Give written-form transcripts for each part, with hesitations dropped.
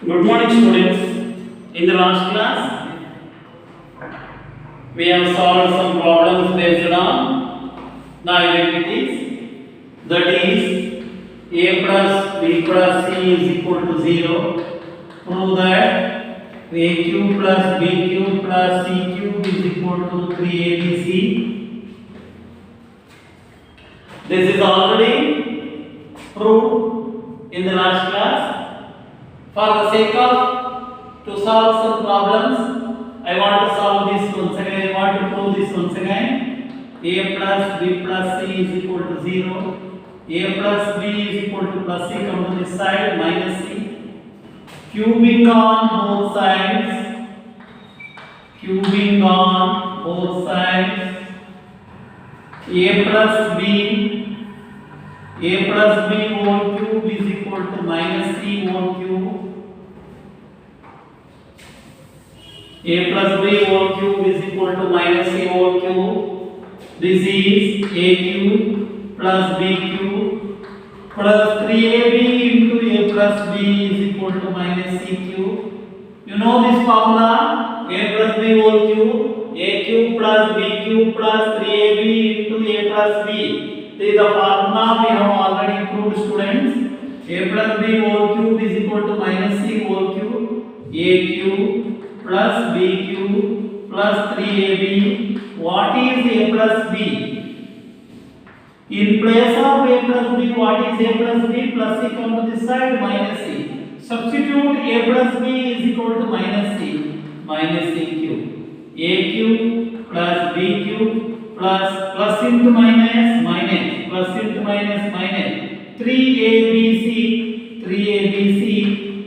Good morning, students. In the last class, we have solved some problems based on the identities. That is, a plus b plus c is equal to 0. Prove that a cube plus b cube plus c cube is equal to 3abc. This is already proved in the last class. For the sake of to solve some problems, I want to solve this once again. I want to prove this once again. A plus b plus c is equal to 0. A plus b is equal to plus c. Come to this side, minus c. Cubing on both sides. Cubing on both sides. A plus b whole cube is equal to minus c whole cube. A plus b whole cube is equal to minus c whole cube. This is a cube plus b cube plus 3ab into a plus b is equal to minus c cube. You know this formula, a plus b whole cube, a cube plus b cube plus 3ab into a plus b. This is the formula we have already proved, students. A plus b whole cube is equal to minus c whole cube. A cube plus b cube plus 3ab. What is a plus b? In place of a plus b, what is a plus b? Plus c come to this side, minus c. Substitute a plus b is equal to minus c cube. A cube plus b cube plus into minus, plus into minus, 3abc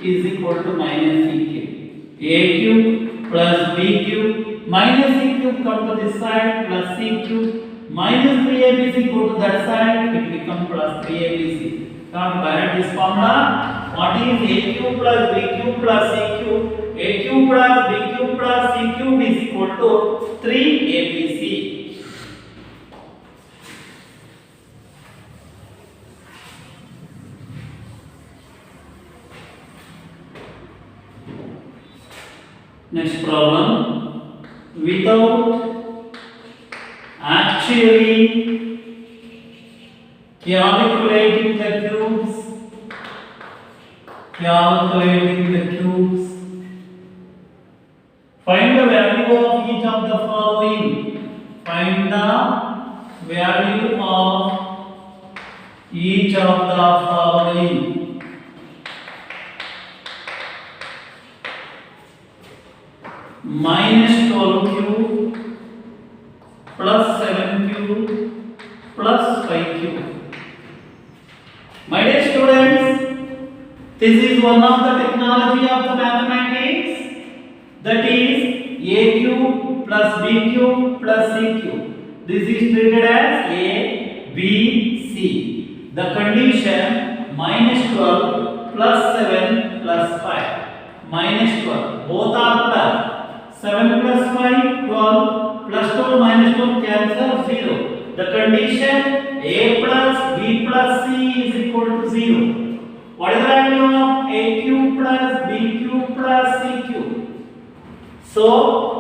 is equal to minus c cube. A cube plus b cube minus c cube come to this side, plus c cube minus 3abc go to that side, it becomes plus 3abc. Now by this formula, what is a cube plus b cube plus c cube? A cube plus b cube plus c cube is equal to 3abc. Next problem, without actually calculating the cubes, find the value of each of the following. Find the value of each of the following. Minus 12 cube plus 7 cube plus 5 cube. My dear students, this is one of the technology of the mathematics, that is a cube plus b cube plus c cube. This is treated as a, b, c. The condition minus 12 plus 7 plus 5. Minus 12. Both are plus. 7 plus 5, 12, plus 12 minus 12 cancel 0. The condition a plus b plus c is equal to 0. What is the value of a cube plus b cube plus c cube? So,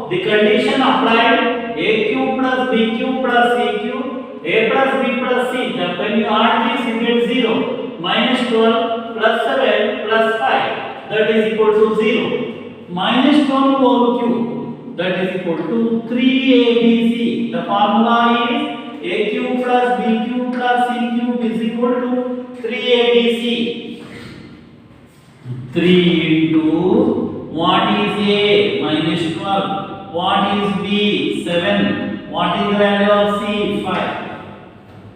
the condition applied a cube plus b cube plus c cube, a plus b plus c. Then when you add this, you get 0. Minus 12 plus 7 plus 5, that is equal to 0. Minus 12 whole cube, that is equal to 3abc. The formula is a cube plus b cube plus c cube is equal to 3abc. 3 into what is a? Minus 12. What is b? 7. What is the value of c? 5.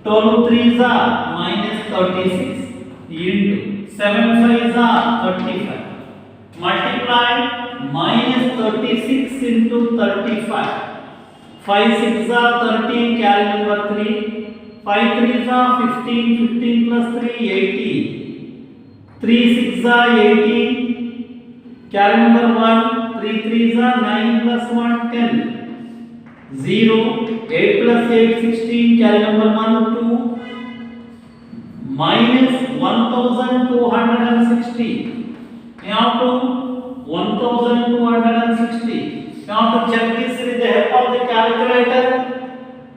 12 3s are minus 36 into 7 5s are 35. Multiply minus 36 into 35. 5 6 are 13, carry number 3. 5 3s are 15, 15 plus 3, 18. 3 6 are 18, carry number 1. 3 3s are 9 plus 1, 10. 0, 8 plus 8, 16, carry number 1, 2. Minus 1260. You have to 1260. You have to check this with the help of the calculator.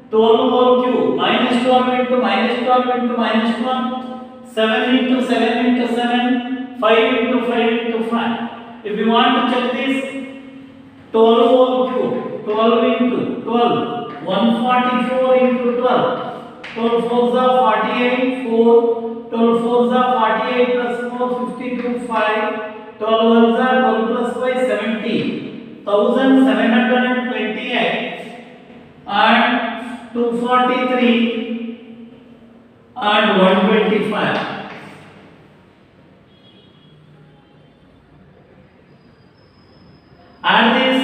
12 whole cube minus 12 into minus 12 into minus 12, 7 into 7 into 7, 5 into 5 into 5. If you want to check this, 12 whole cube, 12 into 12, 144 into 12, 12 fours are 48, 4, 12 fours are 48 plus 4, 52, 5, 12 ones are 12 plus 5, 70, 1728 and 243 and 125. Add this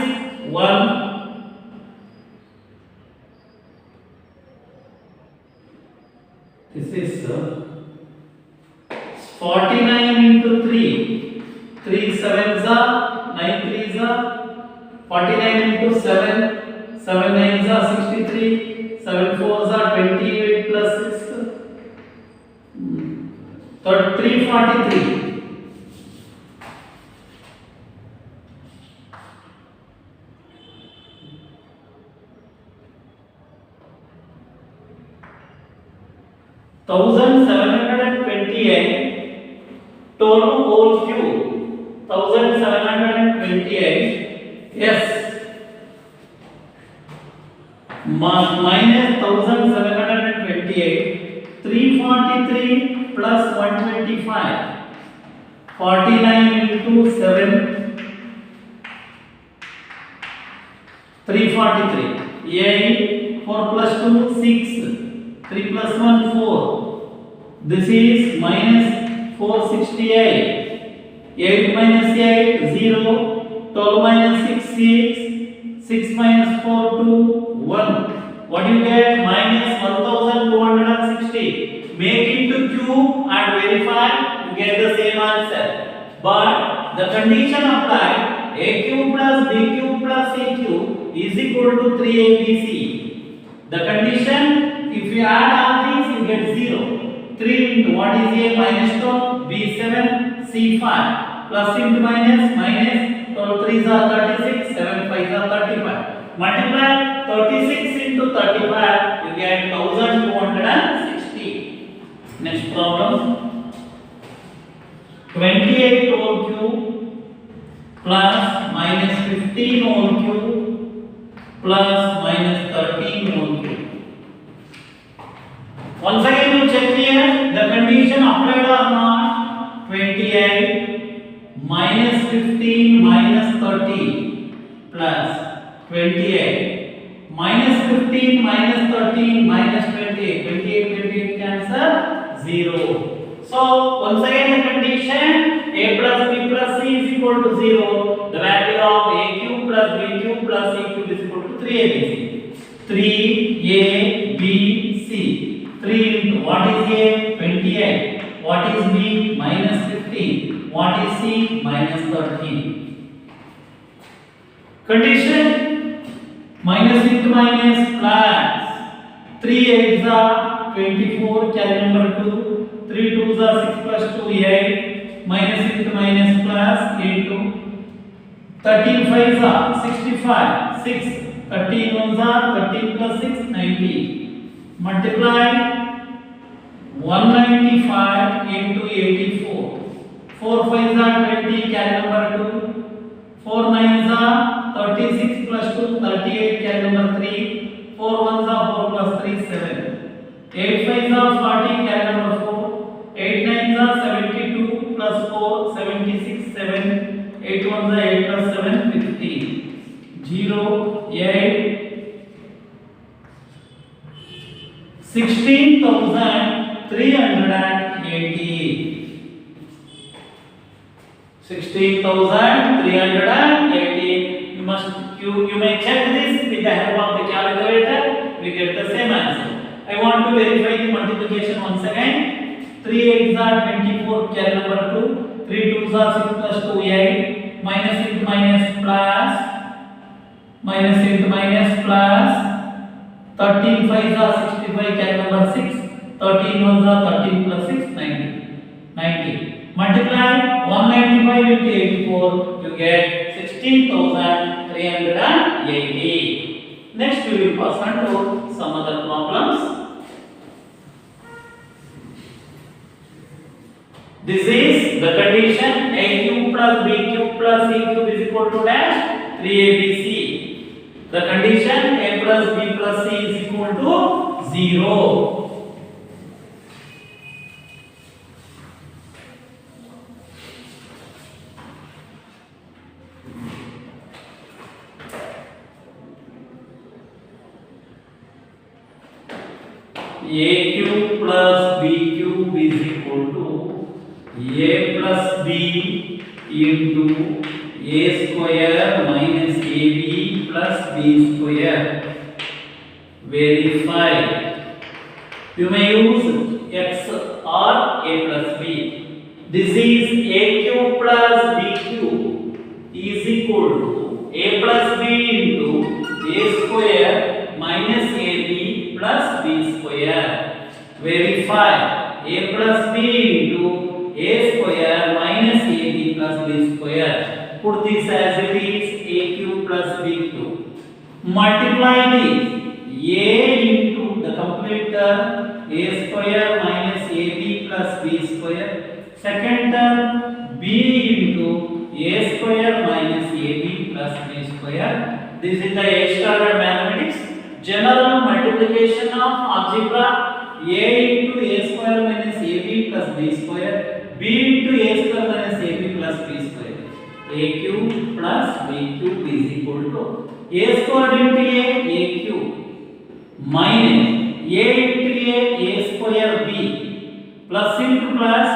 1. This is 49 into 3. 3 sevens are 9 threes are 49 into 7. 7 nines are 63. 7 fours are 28 plus 6. 343. Thousand 728 total whole cube 1728. Yes, minus 1728, 343 plus 125, 49 into 7, 343, 8, 4 plus 2, 6, 3 plus 1, 4. This is minus 468, 8 minus 8, 0, 12 minus 6, 6, 6 minus 4, 2, 1. What do you get? Minus 1260. Make it to cube and verify, you get the same answer. But the condition applied, a cube plus b cube plus c cube is equal to 3abc. The condition, if you add all these, you get 0. 3 into what is a? Minus 12, b7, c5. Plus into minus, minus 12 3s are 36, 7 5s are 35. Multiply 36 into 35, you get 1260. Next problem. 28 whole cube plus minus 15 whole cube plus minus 13 whole cube. Once again you check here, the condition applied or not. 28 minus 15 minus 13 plus 28 minus 15 minus 13 minus 28. 28 cancel 0. So once again the condition, a plus b plus c is equal to 0. The value of a cube plus b cube plus c cube is equal to 3abc. 3abc. 3 into what is a? 28. What is b? Minus 15. What is c? Minus 13. Condition, minus into minus plus. 3 8s are 24, carry number 2. 3 2s are 6 plus 2, 8. Minus into minus plus into 13 5s are 65, 6. 13 1s are 13 plus 6, 90. Multiply 195 into 84. 4 5s are 20, carry number 2. 4 9s are 36 plus 2, 38, carry number 3. 4 1s are 4 plus 3, 7. 8 5s are 40, carry number 4. 8 9s are 72 plus 4, 76, 7. 8 1s are 8 plus 7, 50. 0, 8. 16,380. 16,380. You may check this with the help of the calculator. We get the same answer. I want to verify the multiplication once again. 3 8s are 24, carry number 2. 3 2s are 6 plus 2, 8. Minus into minus plus. Minus into minus plus. 13 5s are 65, carry number 6. 13 1s are 13 plus 6, 90. 90. Multiply 195 into 84, you get 16,380. Next we will pass on to some other problems. This is the condition a cube plus b cube plus c cube is equal to dash 3abc. The condition a plus b plus c is equal to 0. A cube plus b cube is equal to a plus b into a square minus ab plus b square. Verify. You may use x or a plus b. This is a cube plus b cube is equal to a plus b into a square minus ab plus b square. Verify. A plus b into a square minus ab plus b square. Put this as it is a cube plus b cube. Multiply this a into the complete term a square minus ab plus b square. Second term b into a square minus ab plus b square. This is the 8th standard mathematics. General multiplication of algebra. A into a square minus ab plus b square, b into a square minus ab plus b square. A cube plus b cube is equal to a square into a cube minus a into a square b plus into plus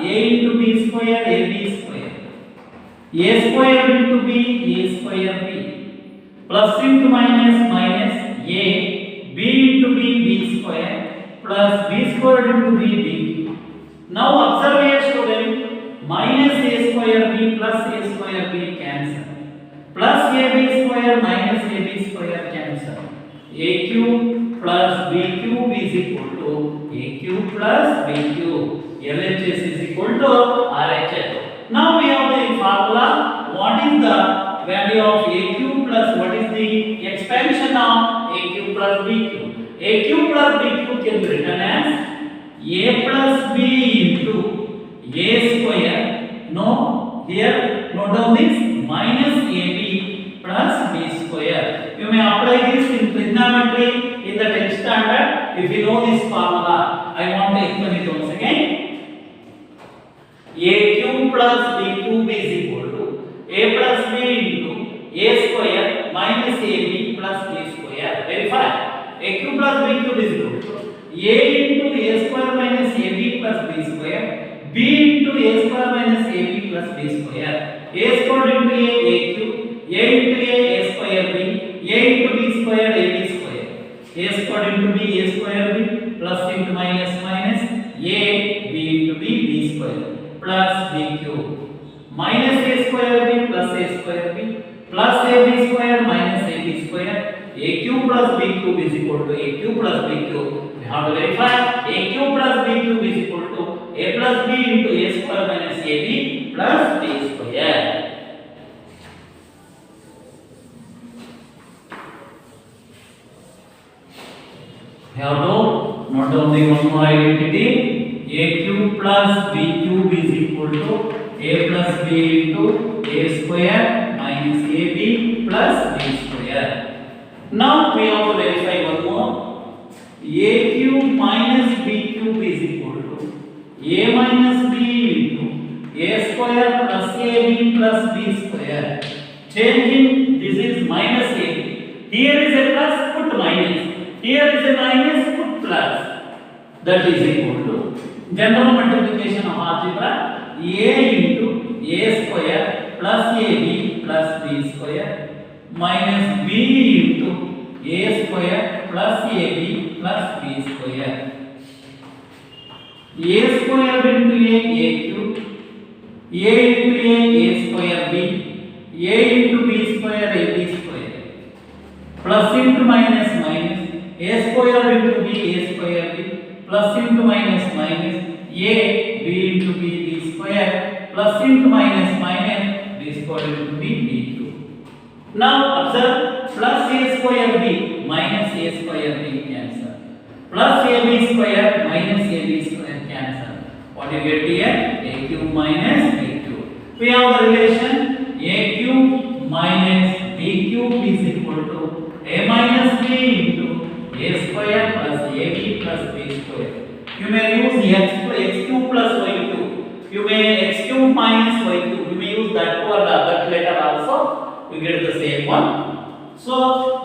a into b square ab square. A square into b a square b plus into minus a b into b square plus b square into b cube. Now observe here student, minus a square b plus a square b cancel, plus ab square minus ab square cancel. A cube plus b cube is equal to a cube plus b cube. LHS is equal to RHS. Now we have the formula. What is the value of a cube plus what is the expansion of a cube plus b cube? A cube plus b cube can be written as a plus b into a square. No, here note down this minus ab plus b square. You may apply this in trigonometry in the 10th standard if you know this formula. I want to explain it once again. A cube plus b cube is equal to a plus b into a square minus ab plus b square. Verify. A cube plus b cube is equal to a into a square minus ab plus b square, b into a square minus ab plus b square. A square into a cube, a into a square b, a into b square ab square. A square into b a square b plus into minus a b into b square plus b cube minus a square b plus a square b plus ab square minus ab square. A cube plus b cube is equal to a cube plus b cube. We have to verify. A cube plus b cube is equal to a plus b into a square minus ab plus b square. We have to note down the one more identity. A cube plus b cube is equal to a plus b into a square minus ab plus b square. Now we have to verify one more. A cube minus b cube is equal to a minus b into a square plus ab plus b square. Changing this is minus ab. Here is a plus, put minus. Here is a minus, put plus. That is equal to general multiplication of algebra. A into a square plus ab plus b square minus b into a square plus ab plus b square. A square into a cube, a into a square b, a into b square ab square plus into minus a square into b a square b plus into minus a b into b square plus into minus b square into b cube. Now observe plus a square b minus a square b cancel. Plus ab square minus ab square cancel. What you get here? A cube minus b cube. We have the relation a cube minus b cube is equal to a minus b into a square plus ab plus b square. You may use x cube plus y cube. You may x cube minus y cube. You may use that or that letter also. You get the same one. So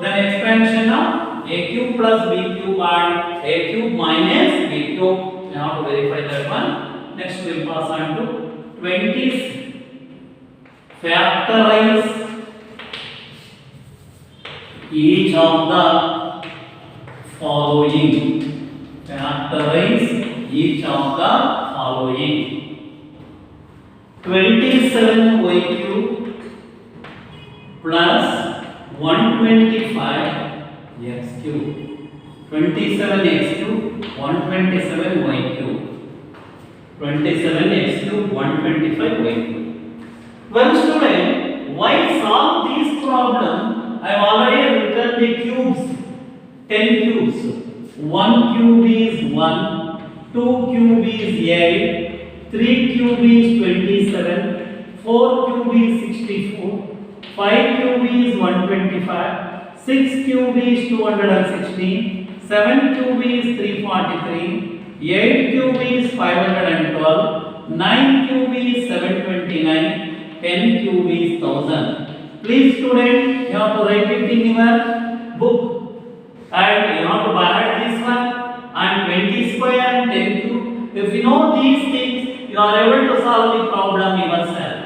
then expansion of a cube plus b cube and a cube minus b cube. We have to verify that one. Next we will pass on to 20. Factorize each of the following. Factorize each of the following. 27y cube plus 125 x cube. 27x cube, 127y cube. 27x cube, 125y cube. Well student, why solve this problem? I have already written the cubes, 10 cubes. 1 cube is 1, 2 cube is 8, 3 cube is 27, 4 cube is 64, 5 cube is 125, 6 cube is 216, 7 cube is 343, 8 cube is 512, 9 cube is 729, 10 cube is 1000. Please student, you have to write it in your book. And you have to divide this one and 20 square and 10 cube. If you know these things, you are able to solve the problem yourself.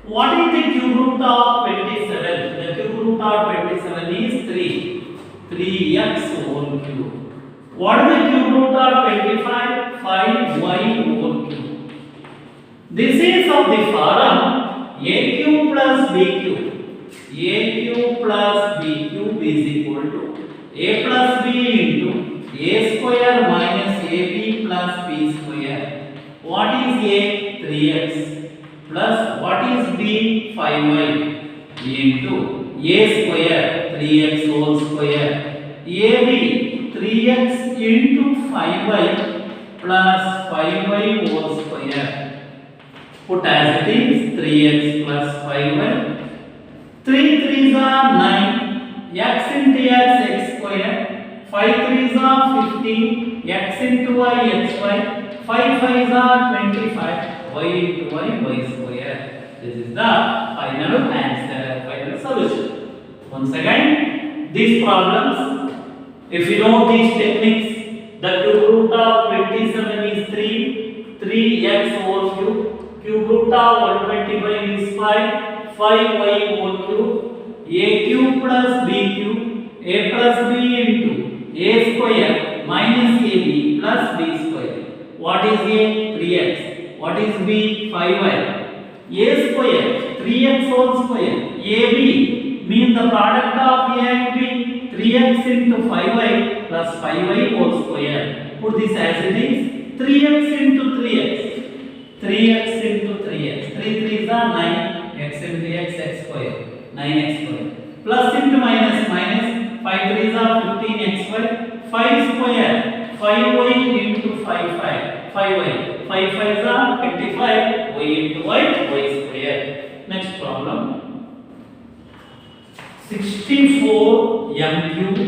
What is the cube root of 27? The cube root of 27 is 3. 3x whole cube. What is the cube root of 25? 5y whole cube. This is of the form a cube plus b cube. A cube plus b cube is equal to a plus b into a square minus ab plus b square. What is a? 3x plus what is b? 5y into a square 3x whole square. ab 3x into 5y plus 5y whole square. Put as it is 3x plus 5y. 3 3s are 9. X into x, x square, 5 3s are 15, x into y, x y, 5 5s are 25, y into y, y square. This is the final answer, final solution. Once again, these problems, if you know these techniques, the cube root of 27 is 3, 3x whole cube, cube root of 125 is 5, 5y whole cube, a cube plus b cube, a plus b into a square minus ab plus b square. What is a? 3x. What is b? 5y. A square 3x whole square. ab means the product of a and b. 3x into 5y plus 5y whole square. Put this as it is. 3x into 3x. 3x into 3x. 3 3s are 9. X into x, x square. 9x square plus into minus 5 3s are 15x square 5 square 5y into 5y 5 5s are 25 y into y square. Next problem 64 m cube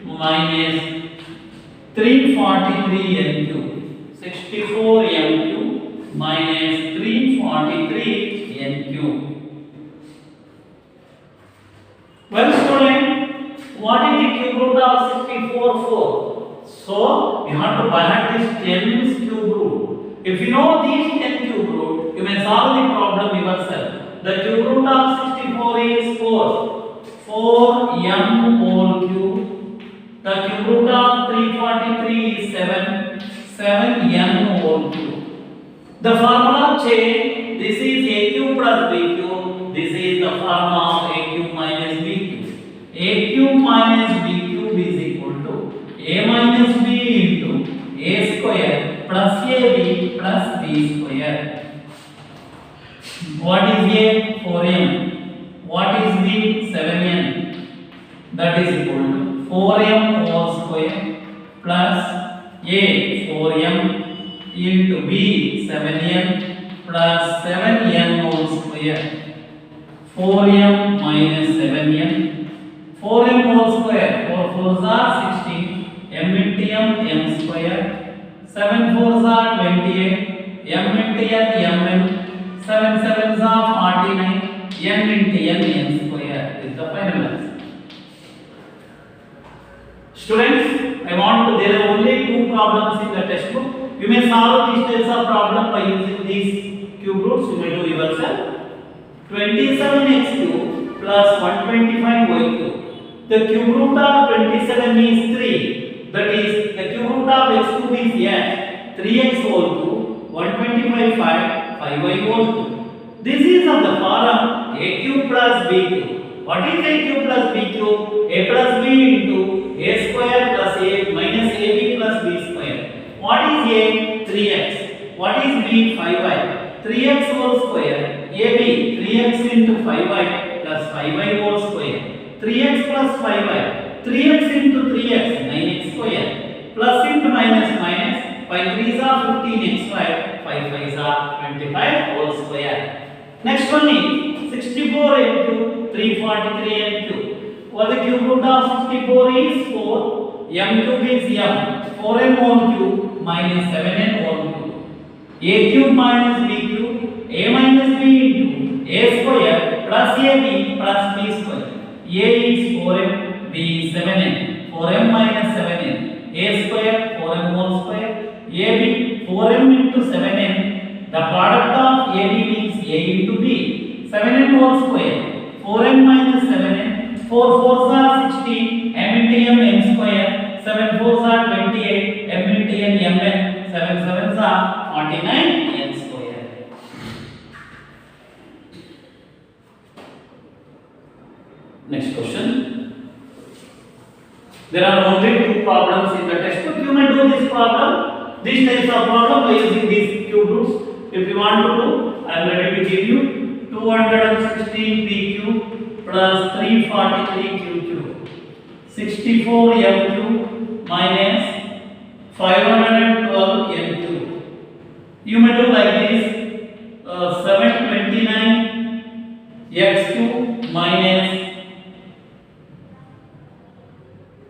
minus 343 n cube. 64 m cube minus 343 n cube. Well student, what is the cube root of 64? 4. So, you have to find this 10's cube root. If you know these 10 cube root, you may solve the problem yourself. The cube root of 64 is 4. 4m whole cube. The cube root of 343 is 7. 7m whole cube. The formula change. This is a cube plus b cube. This is the formula of a cube minus b cube. A cube minus b cube is equal to a minus b into a square plus ab plus b square. What is A? 4m. What is B? 7n. That is equal to 4m whole square plus A 4m into B 7n plus 7n whole square. 4m minus 7n. 4m whole square. 4 4s are 16. M into m square. 7 4s are 28. M into n. 7 7s are 49. N into n square is the final answer. Students, I want to, there are only two problems in the textbook. You may solve these types of problem by using these cube roots. You may do yourself. 27x cube plus 125y cube. The cube root of 27 is 3. That is, the cube root of x cube is x. 3x whole cube. 125 5y whole cube. This is of the form a cube plus b cube. What is a cube plus b cube? A plus b into a square plus a minus ab plus b square. What is a? 3x. What is b? 5y. 3x whole square. ab 3x into 5y plus 5y whole square. 3x plus 5y. 3x into 3x 9x square. Plus into minus minus. 5 3s are 15x square. 5 5s are 25 whole square. Next one is 64 into 343 n cube. What the cube root of 64 is 4. M cube is m. 4m whole cube minus 7n whole cube. A cube minus b cube. A minus b into a square plus ab plus b square. A is 4m, b is 7n. 4m minus 7n. A square 4m whole square. ab 4m into 7n. The product of ab means a into b. 7n whole square. 4m minus 7n. 4 4s are 16. M into m square. 7 4s are 28. M into n mn. 7 7s are 49 n square. Next question. There are only two problems in the textbook. You may do this problem, these types of problem by using these cube roots. If you want to do, I am ready to give you 216 p cube plus 343 q cube. 64 m cube minus 512 n cube. You may do like this. 729 x cube minus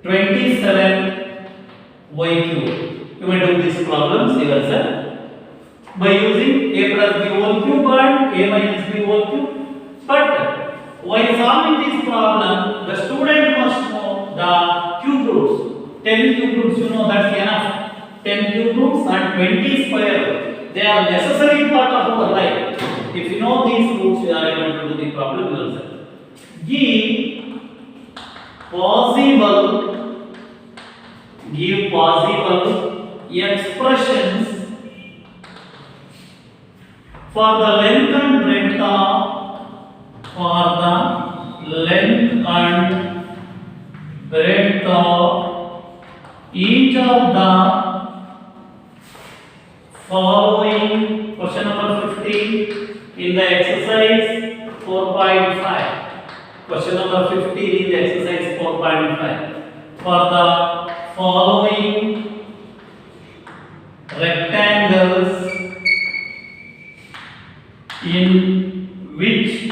27 y cube. You may do these problems yourself by using a plus b whole cube and a minus b whole cube. But while solving this problem, the student must know the cube roots. 10 cube roots, you know, that's enough. 10 cube roots and 20 square roots. They are necessary part of our life. If you know these roots, you are able to do the problem yourself. Give possible expressions for the length and breadth of each of the following. Question number 15 in the exercise 4.5. Question number 15 in the exercise 4.5. For the following rectangles in which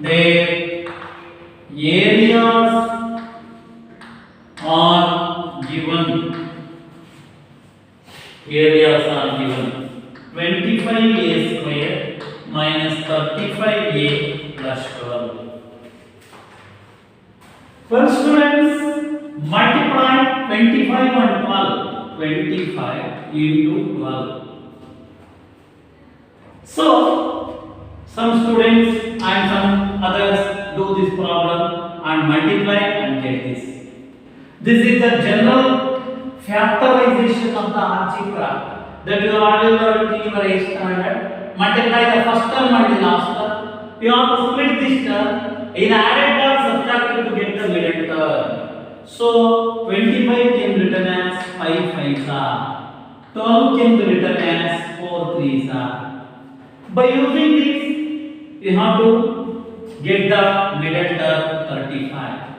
their areas are given. Areas are given. 25a square minus 35a plus 12. First, students, multiply 25 and 12. 25 into 12. So, some students and some others do this problem and multiply and get this. This is the general factorization of the algebra that you are already learned in your 8th standard. Multiply the first term and the last term. You have to split this term. In added or subtracted to get the middle term. So 25 can be written as 5 5s are. 12 can be written as 4 3s are. By using this, you have to get the middle term 35.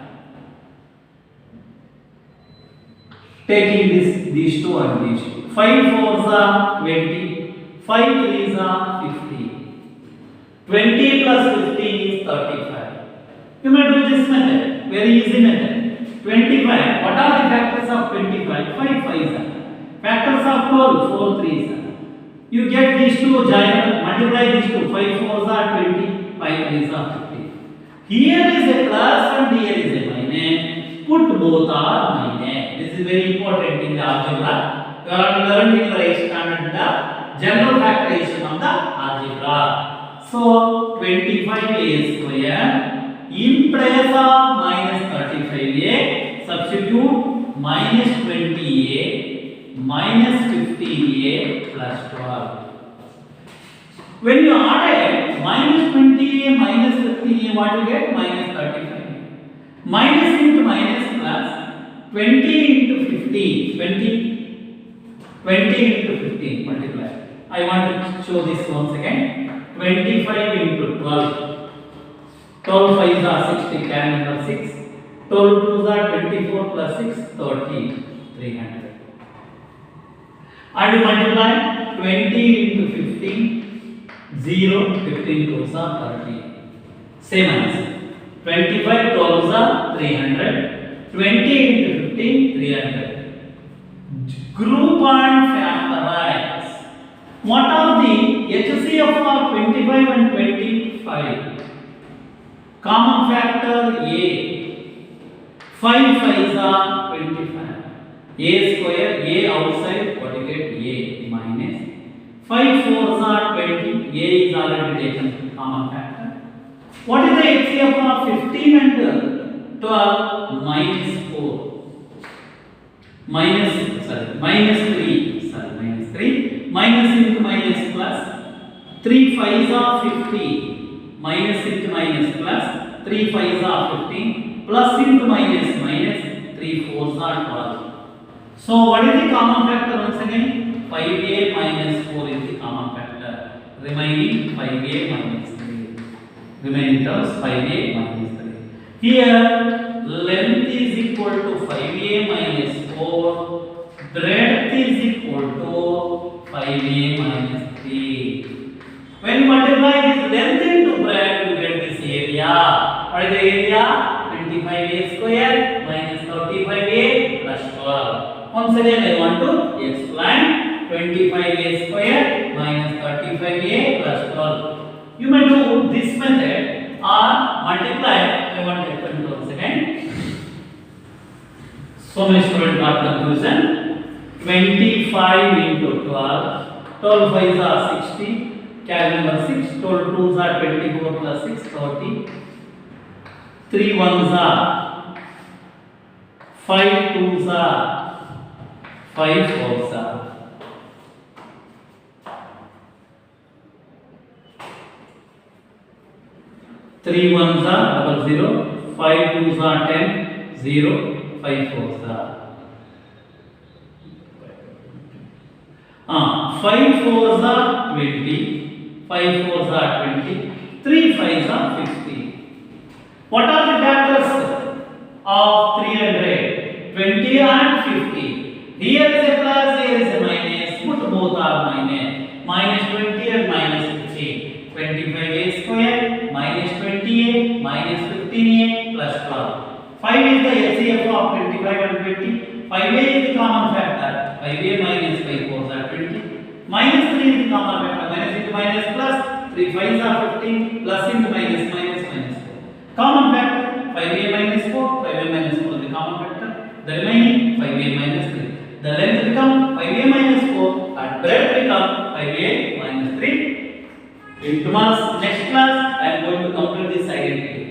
Taking these two and these two. 5 fours are 20, 5 threes are 50. 20 plus 15 is 35. You may do this method, very easy method. 25. What are the factors of 25? 5 5s are. Factors of 12, 4 3s are. You get these two giant, multiply these two. 5 4s are 20, 5 3s are 50. Here is a plus and here is a minus. Put both are minus. This is very important in the algebra. You are learned in your standard the general factorization of the algebra. So 25a square in place of minus 35a, substitute minus 20a minus 15a plus 12. When you add minus 20a minus 15a, what you get? Minus 35. Minus into minus plus 20 into 15. 20 into 15 multiply. I want to show this once again. 25 into 12. 12 5s are 60, carry number 6. 12 2s are 24 plus 6, 30, 300. And multiply 20 into 15, 0, 15 2s are 30. Same answer. 25 12s are 300. 20 into 15, 300. Group and factorize. What are the HCF of 25 and 25? Common factor A. 5 5s are 25. A square, A outside, what you get? A minus. 5 4s are 20. A is already taken common factor. What is the HCF of 15 and 12? Minus 4. Minus 3. Minus 3. Minus into minus plus. 3 5s are 50. Minus into minus plus. 3 5s are 15. Plus into minus minus. 3 4s are 12. So what is the common factor once again? 5a minus 4 is the common factor. Remaining 5a minus 3. Remaining terms 5a minus 3. Here length is equal to 5a minus 4. Breadth is equal to 5a minus 3. When you multiply this length into breadth, you get this area. What is the area? 25a square minus 35a plus 12. Once again, I want to explain 25a square minus 35a plus 12. You may do this method or multiply. I want to explain once again. So many students got confusion. 25 into 12. 12 5s are 60. Carry number 6. 12 2s are 24 plus 6, 30. 3 1s are 5 2s are 5 4s are 3 1s are 00, 5 2s are 10, 0, 5 4s are 5 4s are 20, 5 4s are 20, 3 5s are 50. What are the factors of 300? 20 and 50. Here is a plus, here is a minus. Put both are minus. Minus 20 and minus 15. 25a square minus 20a minus 15a plus 12. 5 is the HCF of 25 and 20. 5a is the common factor. 5a minus 5 4s are 20. Minus 3 is the common factor. Minus into minus plus. 3 5s are 15. Plus into minus minus minus 4. Common factor 5a minus 4. 5a minus 4 is the common factor. The remaining 5a minus 3. The length become 5a minus 4 and breadth become 5a minus 3. In tomorrow's next class, I am going to complete this identity.